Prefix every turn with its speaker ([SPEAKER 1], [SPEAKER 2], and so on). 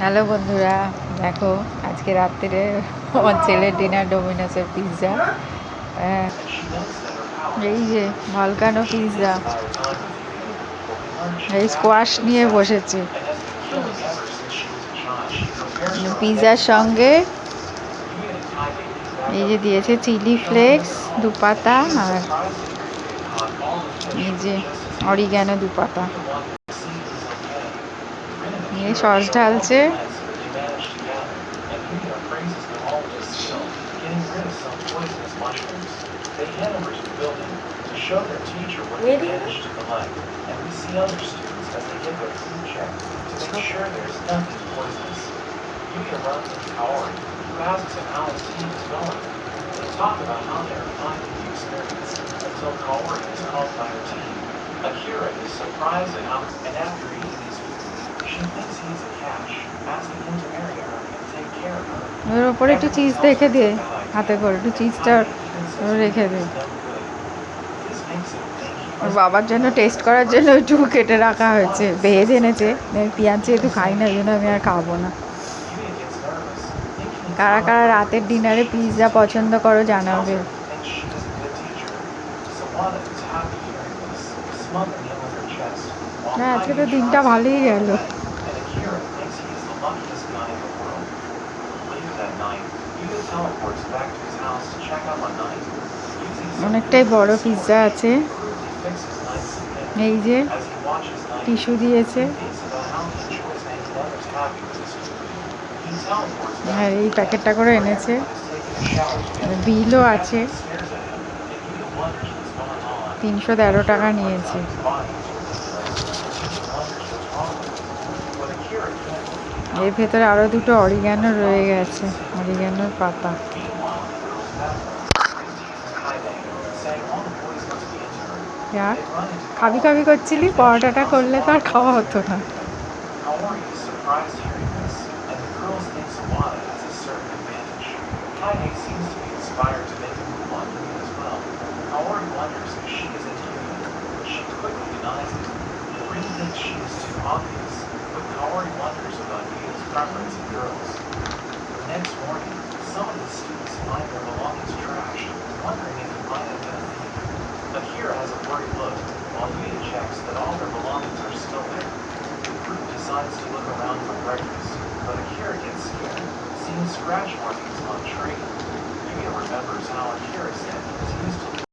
[SPEAKER 1] Hello বন্ধুরা, দেখো আজকে রাত্রে আমার ছেলের ডিনার ডোমিনোসের পিৎজা। এই যে ভলকানো পিৎজা, এই স্কোয়াশ নিয়ে বসেছে। পিৎজার সঙ্গে এই যে দিয়েছে চিলি ফ্লেক্স 2 পাতা, আর এই যে অরিগ্যানো 2 পাতা। এই sauce ঢালছে। They head over to the building to show their teacher what they managed to collect, and we see other students as they give their food check to make sure there's nothing poisonous. Yuya runs into Kaori, who asks him how his team is going. They talk about how they are finding the experience until Kaori is called by her team. Akira is surprised at how, and after eating his food, she thinks he's a catch, asking him to marry her and take care of her. এর উপরে একটু cheese রেখে দে, হাতে করে একটু চিজটা রেখে দে। ওর বাবার জন্য টেস্ট করার জন্য একটু কেটে রাখা হয়েছে, ভেজ এনেছে। পেঁয়াজ যেহেতু খাই না, ওই জন্য আমি আর খাবো না। কারা কারা রাতের ডিনারে পিৎজা পছন্দ করো জানাবে। না, আজকে তো দিনটা ভালোই গেল। অনেকটাই বড় পিৎজা আছে। এই যে টিস্যু দিয়েছে, আর এই প্যাকেটটা করে এনেছে। বিলও আছে, 313 টাকা নিয়েছে। এর ভেতরে আরও দুটো অরিগ্যানো রয়ে গেছে, অরিগ্যানোর পাতা। খাবি খাবি করছিলি, পরোটাটা করলে তো আর খাওয়া হতো না। Next morning, some of the students find their belongings trashed, wondering if it might have been a thief. Akira has a worried look, while Yuya checks that all their belongings are still there. The group decides to look around for breakfast, but Akira gets scared, seeing scratch markings on a tree. Yuya remembers how Akira said he was used to